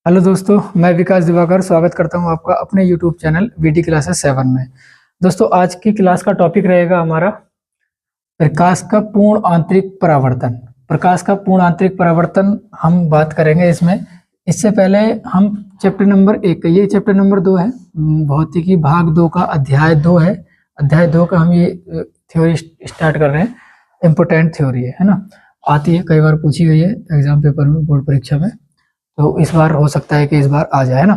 Hello दोस्तों, मैं विकास दिवाकर स्वागत करता हूं आपका अपने यूट्यूब चैनल वीडी क्लासेस 7 में। दोस्तों, आज की क्लास का टॉपिक रहेगा हमारा प्रकाश का पूर्ण आंतरिक परावर्तन। प्रकाश का पूर्ण आंतरिक परावर्तन हम बात करेंगे इसमें। इससे पहले हम चैप्टर नंबर 1 ये चैप्टर नंबर 2 है, भौतिकी भाग 2 का अध्याय 2 है। अध्याय 2 का हम ये थ्योरी स्टार्ट कर रहे हैं। इम्पोर्टेंट थ्योरी है ना, आती है, कई बार पूछी हुई है एग्जाम पेपर में, बोर्ड परीक्षा में, तो इस बार हो सकता है कि इस बार आ जाए ना।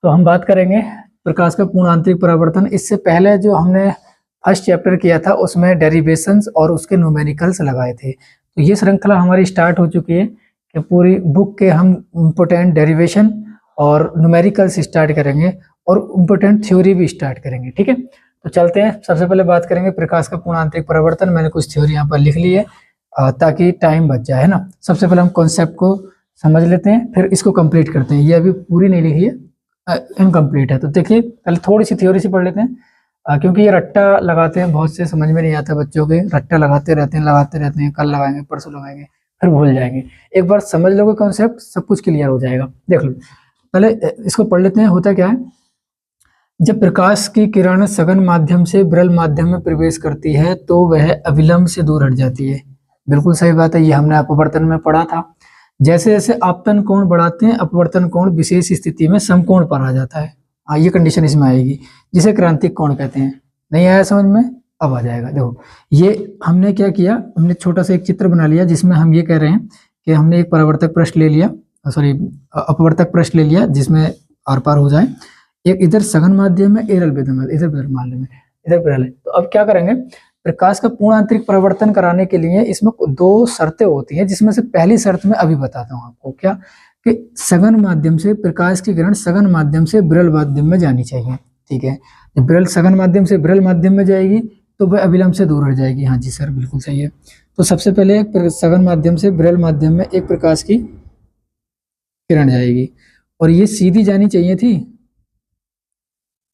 तो हम बात करेंगे प्रकाश का पूर्ण आंतरिक परावर्तन। इससे पहले जो हमने फर्स्ट चैप्टर किया था उसमें डेरिवेशंस और उसके न्यूमेरिकल्स लगाए थे। तो ये श्रृंखला हमारी स्टार्ट हो चुकी है कि पूरी बुक के हम इम्पोर्टेंट डेरिवेशन और न्यूमेरिकल्स स्टार्ट करेंगे और इम्पोर्टेंट थ्योरी भी स्टार्ट करेंगे। ठीक है, तो चलते हैं। सबसे पहले बात करेंगे प्रकाश का पूर्ण आंतरिक परावर्तन। मैंने कुछ थ्योरी यहाँ पर लिख ली है ताकि टाइम बच जाए, है ना। सबसे पहले हम कॉन्सेप्ट को समझ लेते हैं, फिर इसको कंप्लीट करते हैं। ये अभी पूरी नहीं लिखी है, इनकम्प्लीट है। तो देखिए, पहले थोड़ी सी थ्योरी से पढ़ लेते हैं, क्योंकि ये रट्टा लगाते हैं, बहुत से समझ में नहीं आता बच्चों के। रट्टा लगाते रहते हैं, कल लगाएंगे, परसों लगाएंगे, फिर भूल जाएंगे। एक बार समझ लोगे कॉन्सेप्ट, सब कुछ क्लियर हो जाएगा। देख लो, पहले इसको पढ़ लेते हैं। होता क्या है, जब प्रकाश की किरण सघन माध्यम से विरल माध्यम में प्रवेश करती है तो वह अविलंब से दूर हट जाती है। बिल्कुल सही बात है, ये हमने अपवर्तन में पढ़ा था। जैसे जैसे आपतन कोण बढ़ाते हैं, अपवर्तन कोण विशेष स्थिति में समकोण पर आ जाता है। ये कंडीशन इसमें आएगी, जिसे क्रांतिक कोण कहते हैं। नहीं आया समझ में? अब आ जाएगा। देखो, ये हमने क्या किया, हमने छोटा सा एक चित्र बना लिया जिसमें हम ये कह रहे हैं कि हमने एक परावर्तक पृष्ठ ले लिया, सॉरी अपवर्तक पृष्ठ ले लिया जिसमें आर पार हो जाए। एक इधर सघन माध्यम में, इधर विरल माध्यम में, इधर विरल है। तो अब क्या करेंगे, प्रकाश का पूर्ण आंतरिक परावर्तन कराने के लिए इसमें दो शर्तें होती हैं, जिसमें से पहली शर्त मैं अभी बताता हूं आपको। क्या कि सघन माध्यम से प्रकाश की किरण सघन माध्यम से विरल माध्यम में जानी चाहिए। ठीक है, जब विरल सघन माध्यम से विरल माध्यम में जाएगी तो वह अविलंब से दूर हट जाएगी। हाँ जी सर, बिल्कुल सही है। तो सबसे पहले सघन माध्यम से विरल माध्यम में एक प्रकाश की किरण जाएगी और ये सीधी जानी चाहिए थी,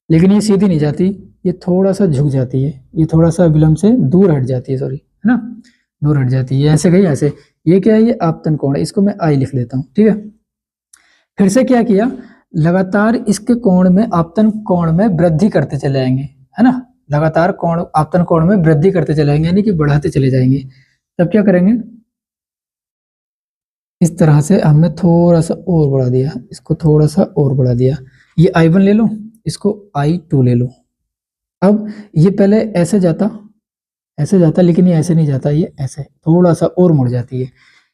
लेकिन ये सीधी नहीं जाती, ये थोड़ा सा झुक जाती है, ये थोड़ा सा विलंब से दूर हट जाती है, सॉरी, है ना, दूर हट जाती है। ऐसे गई ऐसे, ये क्या है, ये आपतन कोण है, इसको मैं आई लिख लेता हूँ। ठीक है, फिर से क्या किया, लगातार इसके कोण में, आपतन कोण में वृद्धि करते चले जाएंगे, है ना। लगातार कोण, आपतन कोण में वृद्धि करते चले जाएंगे, यानी कि बढ़ाते चले जाएंगे। तब क्या करेंगे, इस तरह से हमने थोड़ा सा और बढ़ा दिया, इसको थोड़ा सा और बढ़ा दिया। ये I1 ले लो, इसको I2 ले लो। अब ये पहले ऐसे जाता, लेकिन ये ऐसे नहीं जाता, ये ऐसे थोड़ा सा और मुड़ जाती है।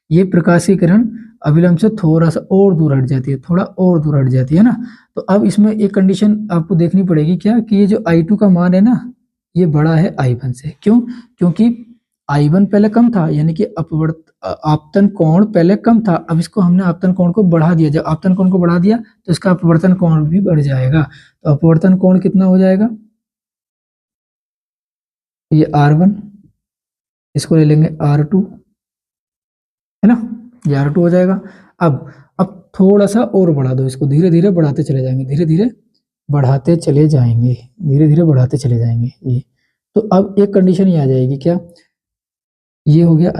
ये प्रकाश की किरण अविलंब से थोड़ा सा और दूर हट जाती है, थोड़ा और दूर हट जाती है ना। तो अब इसमें एक कंडीशन आपको देखनी पड़ेगी, क्या कि ये जो I2 का मान है ना, ये बड़ा है I1 से। क्यों? क्योंकि I1 पहले कम था, यानी कि आपतन कोण पहले कम था। अब इसको हमने आपतन कोण को बढ़ा दिया। जब आपतन कोण को बढ़ा दिया तो इसका अपवर्तन कोण भी बढ़ जाएगा। तो अपवर्तन कोण कितना हो जाएगा, ये R1, इसको ले लेंगे R2, है ना, ये R2 हो जाएगा। अब थोड़ा सा और बढ़ा दो, इसको धीरे धीरे बढ़ाते चले जाएंगे, धीरे धीरे बढ़ाते चले जाएंगे, धीरे धीरे बढ़ाते चले जाएंगे। ये तो अब एक कंडीशन ये आ जाएगी, क्या, ये हो गया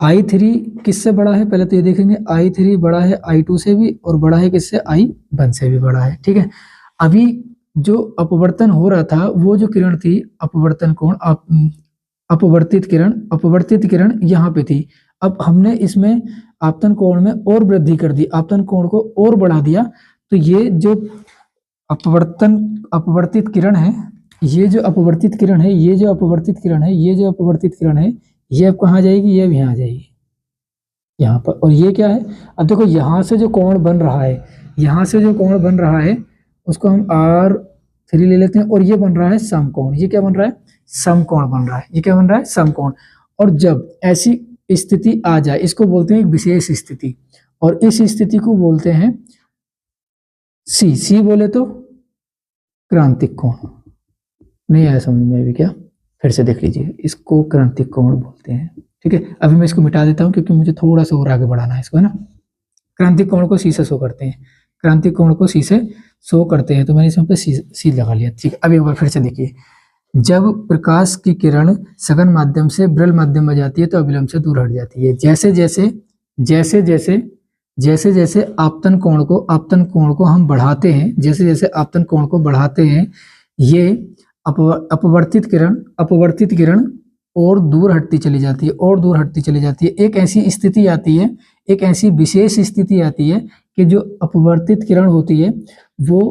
I3 किससे बड़ा है, पहले तो ये देखेंगे, I3 बड़ा है I2 से भी, और बड़ा है किससे, I1 से भी बड़ा है। ठीक है, अभी जो अपवर्तन हो रहा था, वो जो किरण थी, अपवर्तन कोण, अपवर्तित किरण यहाँ पे थी। अब हमने इसमें आपतन कोण में और वृद्धि कर दी, आपतन कोण को और बढ़ा दिया। तो ये जो अपवर्तित किरण है, ये जो अपवर्तित किरण है, ये जो अपवर्तित किरण है, ये जो अपवर्तित किरण है, ये अब कहाँ जाएगी, ये अब यहाँ जाएगी, यहाँ पर। और ये क्या है, अब देखो यहाँ से जो कोण बन रहा है, यहाँ से जो कोण बन रहा है उसको हम R3 ले लेते हैं, और ये बन रहा है समकोण। ये क्या बन रहा है, समकोण बन रहा है। ये क्या बन रहा है, समकोण। और जब ऐसी स्थिति आ जाए, इसको बोलते हैं एक विशेष स्थिति, और इस स्थिति को बोलते हैं सी बोले तो क्रांतिक कोण। नहीं आया समझ में भी क्या, फिर से देख लीजिए, इसको क्रांतिक कोण बोलते हैं। ठीक है, अभी मैं इसको मिटा देता हूं क्योंकि मुझे थोड़ा सा और आगे बढ़ाना है इसको, है ना। क्रांतिक कोण को सी से शो करते हैं, क्रांतिक कोण को सी से शो करते हैं। तो मैंने इसमें पे सी लगा लिया। ठीक है, अब एक बार फिर से देखिए, जब प्रकाश की किरण सघन माध्यम से विरल माध्यम में जाती है तो अविलंब से दूर हट जाती है। जैसे जैसे जैसे जैसे आपतन कोण को हम बढ़ाते हैं, जैसे जैसे आपतन कोण को बढ़ाते हैं, ये अपवर्तित किरण और दूर हटती चली जाती है, और दूर हटती चली जाती है। एक ऐसी स्थिति आती है, एक ऐसी विशेष स्थिति आती है कि जो अपवर्तित किरण होती है वो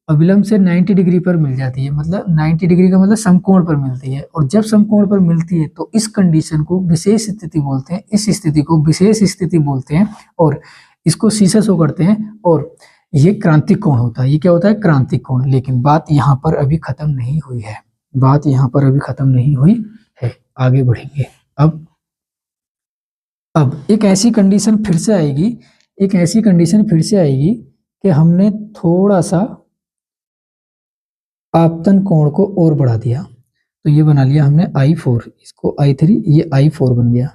अविलंब से 90 डिग्री पर मिल जाती है। मतलब 90 डिग्री का मतलब समकोण पर मिलती है, और जब समकोण पर मिलती है तो इस कंडीशन को विशेष स्थिति बोलते हैं, इस स्थिति को विशेष स्थिति बोलते हैं, और इसको सीसे शो करते हैं, और ये क्रांतिक कोण होता है। ये क्या होता है? क्रांतिक कोण। लेकिन बात यहाँ पर अभी खत्म नहीं हुई है, बात यहाँ पर अभी खत्म नहीं हुई है, आगे बढ़ेंगे। अब एक ऐसी कंडीशन फिर से आएगी, एक ऐसी कंडीशन फिर से आएगी कि हमने थोड़ा सा आपतन कोण को और बढ़ा दिया, तो ये बना लिया हमने I4, इसको I3, ये I4 बन गया।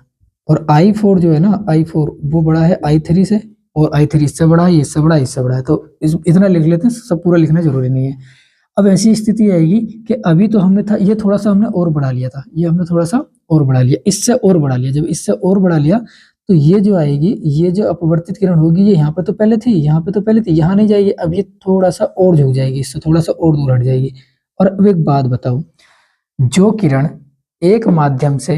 और I4 जो है ना, I4 वो बड़ा है I3 से, और I3 इससे बड़ा है, ये इससे बड़ा है, इससे बड़ा है। तो इतना लिख लेते हैं, सब पूरा लिखना जरूरी नहीं है। अब ऐसी स्थिति आएगी कि अभी तो हमने था, ये थोड़ा सा हमने और बढ़ा लिया था, ये हमने थोड़ा सा और बढ़ा लिया, इससे और बढ़ा लिया। जब इससे और बढ़ा लिया तो ये जो आएगी, ये जो अपवर्तित किरण होगी, ये यहाँ पे तो पहले थी, यहाँ पे तो पहले थी, यहाँ नहीं जाएगी, अब ये थोड़ा सा और झुक जाएगी, इससे थोड़ा सा और दूर हट जाएगी। और अब एक बात बताओ, जो किरण एक माध्यम से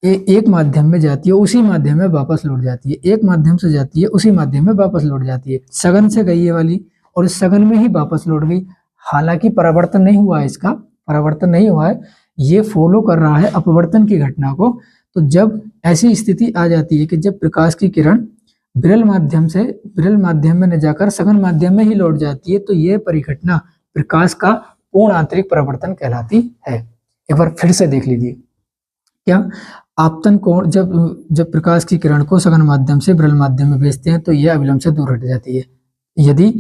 एक माध्यम में जाती है, उसी माध्यम में वापस लौट जाती है, एक माध्यम से जाती है, उसी माध्यम में वापस लौट जाती है। सघन से गई ये वाली, और इस सघन में ही वापस लौट गई। हालांकि परावर्तन नहीं हुआ है, इसका परावर्तन नहीं हुआ है, ये फॉलो कर रहा है अपवर्तन की घटना को। तो जब ऐसी स्थिति आ जाती है कि जब प्रकाश की किरण विरल माध्यम से विरल माध्यम में न जाकर सघन माध्यम में ही लौट जाती है, तो यह परिघटना प्रकाश का पूर्ण आंतरिक परावर्तन कहलाती है। एक बार फिर से देख लीजिए, क्या आपतन कोण, जब प्रकाश की किरण को सघन माध्यम से विरल माध्यम में भेजते हैं तो यह अविलंब से दूर हट जाती है। यदि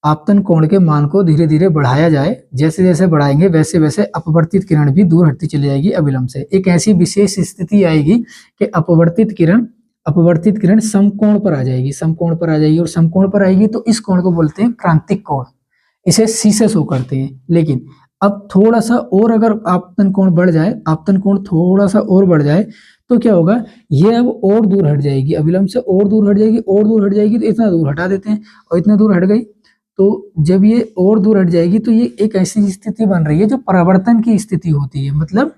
आपतन कोण के मान को धीरे धीरे बढ़ाया जाए, जैसे जैसे बढ़ाएंगे वैसे वैसे अपवर्तित किरण भी दूर हटती चली जाएगी अविलंब से। एक ऐसी विशेष स्थिति आएगी कि अपवर्तित किरण समकोण पर आ जाएगी, समकोण पर आ जाएगी, और समकोण पर आएगी तो इस कोण को बोलते हैं क्रांतिक कोण, इसे सीसे शो करते हैं। लेकिन अब थोड़ा सा और अगर आपतन कोण बढ़ जाए, आपतन कोण थोड़ा सा और बढ़ जाए तो क्या होगा, ये अब और दूर हट जाएगी, अविलंब से और दूर हट जाएगी, और दूर हट जाएगी, तो इतना दूर हटा देते हैं, और इतना दूर हट गई। तो जब ये और दूर हट जाएगी तो ये एक ऐसी स्थिति बन रही है जो परावर्तन की स्थिति होती है। मतलब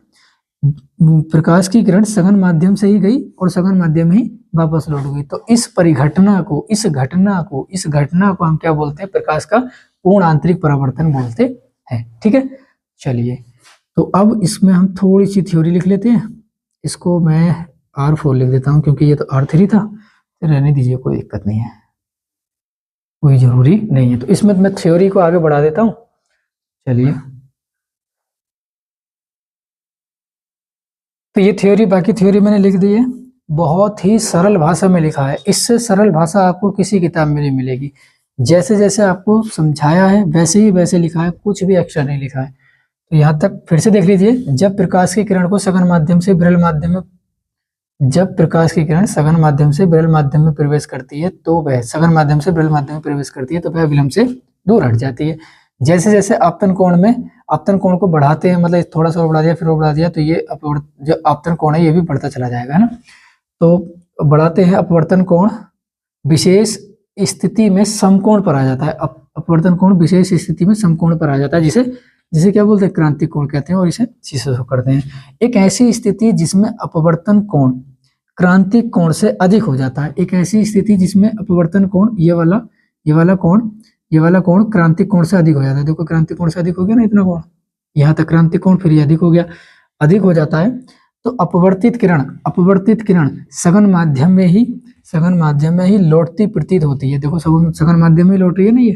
प्रकाश की किरण सघन माध्यम से ही गई और सघन माध्यम में ही वापस लौट गई। तो इस परिघटना को, इस घटना को हम क्या बोलते हैं? प्रकाश का पूर्ण आंतरिक परावर्तन बोलते हैं। ठीक है, चलिए तो अब इसमें हम थोड़ी सी थ्योरी लिख लेते हैं। इसको मैं R4 लिख देता हूं, क्योंकि ये तो R3 था, तो रहने दीजिए, कोई दिक्कत नहीं है, कोई जरूरी नहीं है। तो इसमें मैं थ्योरी को आगे बढ़ा देता हूं। चलिए, तो ये थ्योरी, बाकी थ्योरी मैंने लिख दी है, बहुत ही सरल भाषा में लिखा है। इससे सरल भाषा आपको किसी किताब में नहीं मिलेगी। जैसे जैसे आपको समझाया है वैसे ही वैसे लिखा है, कुछ भी एक्स्ट्रा नहीं लिखा है। तो यहाँ तक फिर से देख लीजिए। जब प्रकाश की किरण को सघन माध्यम से विरल माध्यम में जब प्रकाश की किरण सघन माध्यम से विरल माध्यम में प्रवेश करती है तो वह सघन माध्यम से विरल माध्यम में प्रवेश करती है तो वह विलंब से दूर हट जाती है। जैसे जैसे आपतन कोण को बढ़ाते हैं, मतलब थोड़ा सा बढ़ा दिया फिर बढ़ा दिया, तो ये जो आपतन कोण है ये भी बढ़ता चला जाएगा, है ना। तो बढ़ाते हैं, अपवर्तन कोण विशेष स्थिति में समकोण पर आ जाता है। अपवर्तन कोण विशेष स्थिति में समकोण पर आ जाता है, जिसे क्या बोलते हैं? क्रांतिक कोण कहते हैं, और इसे सीसे शो करते हैं। एक ऐसी स्थिति जिसमें अपवर्तन कोण क्रांतिक कोण से अधिक हो जाता है। एक ऐसी स्थिति जिसमें अपवर्तन कोण, ये वाला कोण क्रांतिक कोण से अधिक हो जाता है। देखो, क्रांतिक कोण से अधिक हो गया ना, इतना कोण, यहाँ तक क्रांतिक कोण, फिर ये अधिक हो गया, अधिक हो जाता है। तो अपवर्तित किरण सघन माध्यम में ही लौटती प्रतीत होती है। देखो, सघन माध्यम में लौट रही है ना, ये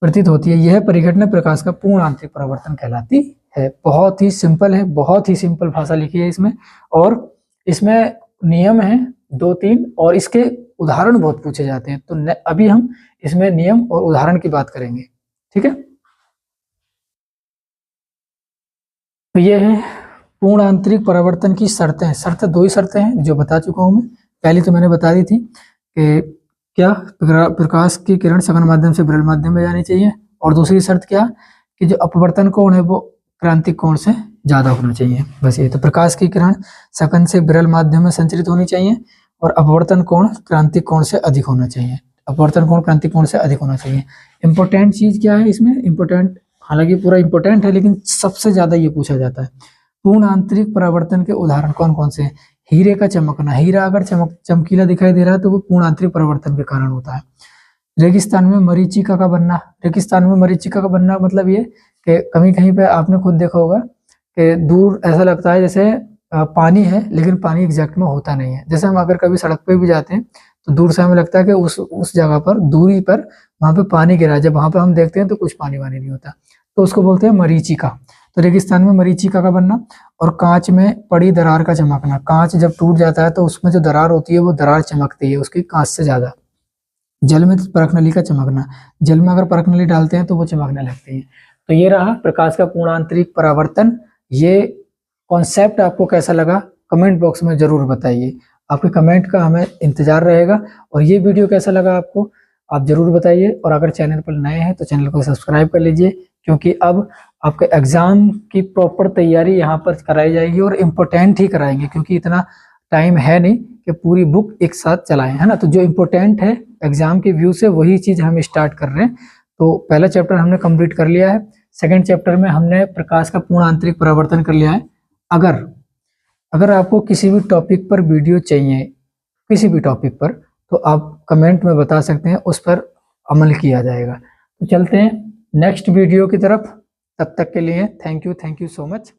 प्रतीत होती है। यह परिघटना प्रकाश का पूर्ण आंतरिक परावर्तन कहलाती है। बहुत ही सिंपल है, बहुत ही सिंपल भाषा लिखी है इसमें, और इसमें नियम है 2-3, और इसके उदाहरण बहुत पूछे जाते हैं। तो अभी हम इसमें नियम और उदाहरण की बात करेंगे। ठीक है, तो ये है पूर्ण आंतरिक परावर्तन की शर्तें। शर्तें 2 ही शर्तें हैं जो बता चुका हूं मैं। पहले तो मैंने बता दी थी कि क्या प्रकाश की किरण सघन माध्यम से विरल माध्यम में जानी चाहिए, और दूसरी शर्त क्या कि जो अपवर्तन कोण है वो क्रांतिक कोण से ज्यादा होना चाहिए। बस ये तो प्रकाश की किरण सघन से विरल माध्यम में संचरित होनी चाहिए, और अपवर्तन कोण क्रांतिक कोण से अधिक होना चाहिए। अपवर्तन कोण क्रांतिक कोण से अधिक होना चाहिए। इंपॉर्टेंट चीज क्या है इसमें, इंपॉर्टेंट, हालांकि पूरा इंपॉर्टेंट है लेकिन सबसे ज्यादा ये पूछा जाता है, पूर्ण आंतरिक परावर्तन के उदाहरण कौन कौन से हैं। हीरे का चमकना, हीरा अगर चमकीला दिखाई दे रहा है तो वो पूर्ण आंतरिक परावर्तन के कारण होता है। रेगिस्तान में मरीचिका का बनना, रेगिस्तान में मरीचिका का बनना मतलब ये कि कहीं कहीं पे आपने खुद देखा होगा कि दूर ऐसा लगता है जैसे पानी है, लेकिन पानी एग्जैक्ट में होता नहीं है। जैसे हम अगर कभी सड़क पे भी जाते हैं तो दूर से हमें लगता है कि उस जगह पर, दूरी पर वहां पे पानी गिरा है, जब वहां पे हम देखते हैं तो कुछ पानी वानी नहीं होता, तो उसको बोलते हैं मरीचिका। तो रेगिस्तान में मरीचिका का बनना। और कांच में पड़ी दरार का चमकना, कांच जब टूट जाता है तो उसमें जो दरार होती है वो दरार चमकती है उसकी कांच से ज्यादा। जल में परखनली का चमकना, जल में अगर परखनली डालते हैं तो वो चमकने लगती है। तो ये रहा प्रकाश का पूर्ण आंतरिक परावर्तन। ये कॉन्सेप्ट आपको कैसा लगा कमेंट बॉक्स में जरूर बताइए, आपके कमेंट का हमें इंतजार रहेगा। और ये वीडियो कैसा लगा आपको आप जरूर बताइए। और अगर चैनल पर नए हैं तो चैनल को सब्सक्राइब कर लीजिए, क्योंकि अब आपके एग्जाम की प्रॉपर तैयारी यहाँ पर कराई जाएगी और इम्पोर्टेंट ही कराएंगे, क्योंकि इतना टाइम है नहीं कि पूरी बुक एक साथ चलाएं, है ना। तो जो इम्पोर्टेंट है एग्जाम के व्यू से वही चीज हम स्टार्ट कर रहे हैं। तो पहला चैप्टर हमने कंप्लीट कर लिया है, सेकंड चैप्टर में हमने प्रकाश का पूर्ण आंतरिक परावर्तन कर लिया है। अगर आपको किसी भी टॉपिक पर वीडियो चाहिए, किसी भी टॉपिक पर, तो आप कमेंट में बता सकते हैं, उस पर अमल किया जाएगा। तो चलते हैं नेक्स्ट वीडियो की तरफ, तब तक के लिए थैंक यू सो मच।